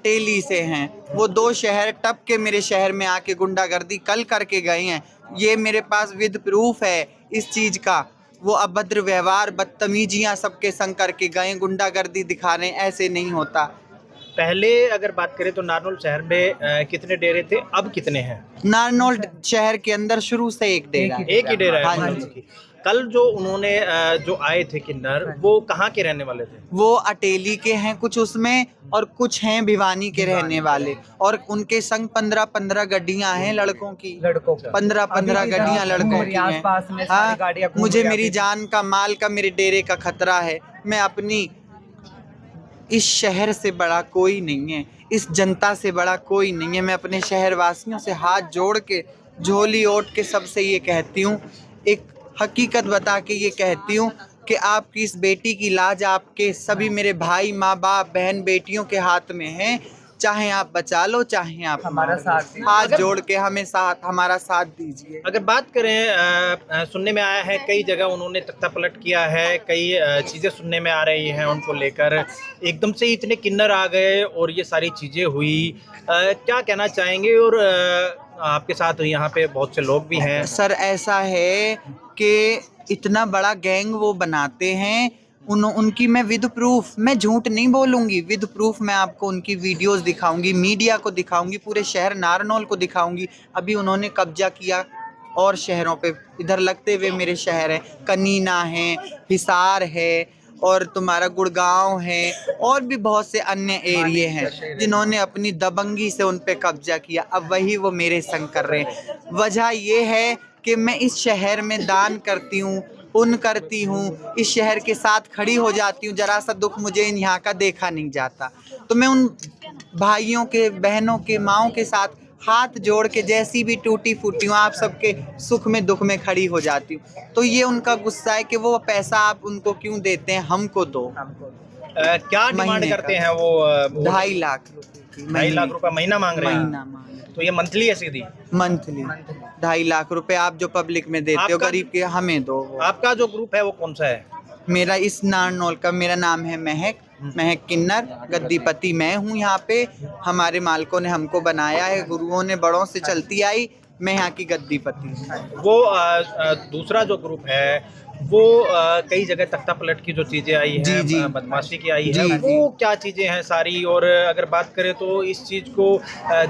अटेली से हैं। वो 2 शहर टप के मेरे शहर में आके गुंडागर्दी कल करके गए हैं। ये मेरे पास विद प्रूफ है इस चीज़ का। वो अभद्र व्यवहार, बदतमीजियाँ सबके संग करके गए, गुंडागर्दी दिखा रहे हैं। ऐसे नहीं होता। पहले अगर बात करें तो नारनौल शहर में कितने डेरे थे, अब कितने हैं? नारनौल शहर के अंदर शुरू से एक डेरा है। एक ही डेरा है। हाँ मतलब जी। कि कल जो उन्होंने जो आए थे किन्नर, वो कहाँ के रहने वाले थे? वो अटेली के हैं कुछ उसमें, और कुछ हैं भिवानी के रहने वाले। और उनके संग 15-15 गड्डियां हैं लड़कों की। 15-15 गड्डियां लड़कों की हैं। हाँ, मुझे मेरी जान का, माल का, मेरे डेरे का खतरा है। मैं अपनी, इस शहर से बड़ा कोई नहीं है, इस जनता से बड़ा कोई नहीं है। मैं अपने शहर वासियों से हाथ जोड़ के, झोली ओढ़ के सबसे ये कहती हूँ, एक हकीकत बता के ये कहती हूँ कि आपकी इस बेटी की लाज आपके सभी मेरे भाई, माँ बाप, बहन, बेटियों के हाथ में है। चाहे आप बचा लो, चाहे आप हमारा साथ दीजिए। हाथ जोड़ के हमारा साथ दीजिए। अगर बात करें, सुनने में आया है कई जगह उन्होंने तख्ता पलट किया है, कई चीज़ें सुनने में आ रही हैं उनको लेकर। एकदम से इतने किन्नर आ गए और ये सारी चीज़ें हुई, क्या कहना चाहेंगे? और आपके साथ यहाँ पे बहुत से लोग भी हैं। सर ऐसा है कि इतना बड़ा गैंग वो बनाते हैं। उनकी मैं विद प्रूफ, मैं झूठ नहीं बोलूँगी, विद प्रूफ मैं आपको उनकी वीडियोस दिखाऊंगी, मीडिया को दिखाऊंगी, पूरे शहर नारनौल को दिखाऊंगी। अभी उन्होंने कब्जा किया और शहरों पे, इधर लगते हुए मेरे शहर हैं, कनीना है, हिसार है, और तुम्हारा गुड़गांव है, और भी बहुत से अन्य एरिए हैं जिन्होंने अपनी दबंगी से उन पे कब्जा किया। अब वही वो मेरे संग कर रहे हैं। वजह ये है कि मैं इस शहर में दान करती हूँ, पुण्य करती हूँ, इस शहर के साथ खड़ी हो जाती हूँ। जरा सा दुख मुझे यहाँ का देखा नहीं जाता, तो मैं उन भाइयों के, बहनों के, माँओं के साथ हाथ जोड़ के जैसी भी टूटी फूटी हूँ, आप सबके सुख में दुख में खड़ी हो जाती हूँ। तो ये उनका गुस्सा है कि वो पैसा आप उनको क्यों देते हैं, हमको दो। क्या डिमांड करते हैं वो? 2.5 लाख 2.5 लाख रुपए महीना मांग रहे हैं? महीना मांग रहे हैं। तो ये मंथली है सीधी? मंथली 2.5 लाख रुपए आप जो पब्लिक में देते हो गरीब के, हमें दो। आपका जो ग्रुप है वो कौन सा है? मेरा इस नारनौल का, मेरा नाम है महक किन्नर, गद्दीपति मैं हूँ यहाँ पे। हमारे मालिकों ने हमको बनाया है, गुरुओं ने बड़ों से चलती आई, मैं यहाँ की गद्दीपति हूँ। वो दूसरा जो ग्रुप है वो कई जगह तख्ता पलट की जो चीज़ें आई हैं, बदमाशी की आई है, वो क्या चीज़ें हैं सारी? और अगर बात करें तो इस चीज़ को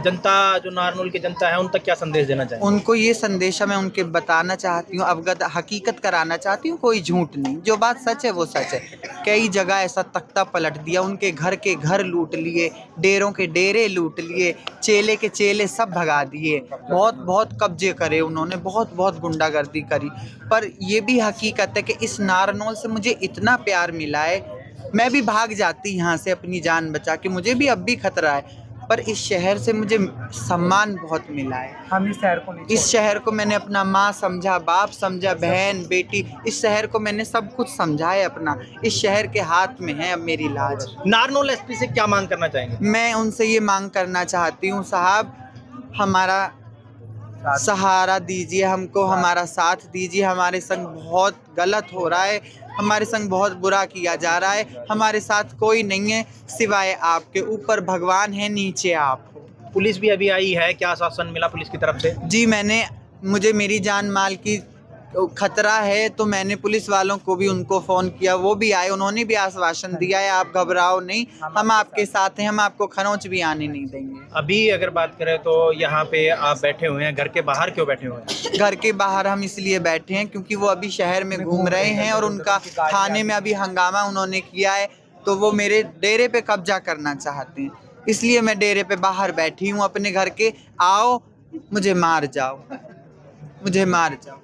जनता, जो नारनौल की जनता है, उन तक क्या संदेश देना चाहिए? उनको ये संदेश मैं उनके बताना चाहती हूँ, अवगत हकीकत कराना चाहती हूँ। कोई झूठ नहीं, जो बात सच है वो सच है। कई जगह ऐसा तख्ता पलट दिया, उनके घर के घर लूट लिए, डेरों के डेरे लूट लिए, चेले के चेले सब भगा दिए, बहुत कब्जे करे उन्होंने, बहुत गुंडागर्दी करी। पर ये भी हकीकत है कि इस नारनौल से मुझे इतना प्यार मिला है, मैं भी भाग जाती यहाँ से अपनी जान बचा के, मुझे भी अब भी खतरा है, पर इस शहर से मुझे सम्मान बहुत मिला है। हम इस शहर को नहीं, इस शहर को मैंने अपना माँ समझा, बाप समझा, बहन, बेटी, इस शहर को मैंने सब कुछ समझा है अपना। इस शहर के हाथ में है अब मेरी लाज। नारनौल एसपी से क्या मांग करना चाहेंगे? मैं उनसे ये मांग करना चाहती हूँ, साहब हमारा सहारा दीजिए, हमको हमारा साथ दीजिए। हमारे संग बहुत गलत हो रहा है, हमारे संग बहुत बुरा किया जा रहा है। हमारे साथ कोई नहीं है सिवाय आपके, ऊपर भगवान है, नीचे आप। पुलिस भी अभी आई है, क्या आश्वासन मिला पुलिस की तरफ से? जी, मुझे मेरी जान माल की खतरा है, तो मैंने पुलिस वालों को भी उनको फ़ोन किया, वो भी आए, उन्होंने भी आश्वासन दिया है, आप घबराओ नहीं, हम आपके साथ हैं, हम आपको खरोंच भी आने नहीं देंगे। अभी अगर बात करें तो यहाँ पे आप बैठे हुए हैं, घर के बाहर क्यों बैठे हुए हैं? घर के बाहर हम इसलिए बैठे हैं क्योंकि वो अभी शहर में घूम रहे हैं और उनका थाने में अभी हंगामा उन्होंने किया है, तो वो मेरे डेरे पे कब्जा करना चाहते हैं। इसलिए मैं डेरे पे बाहर बैठी हूँ अपने घर के। आओ, मुझे मार जाओ, मुझे मार जाओ।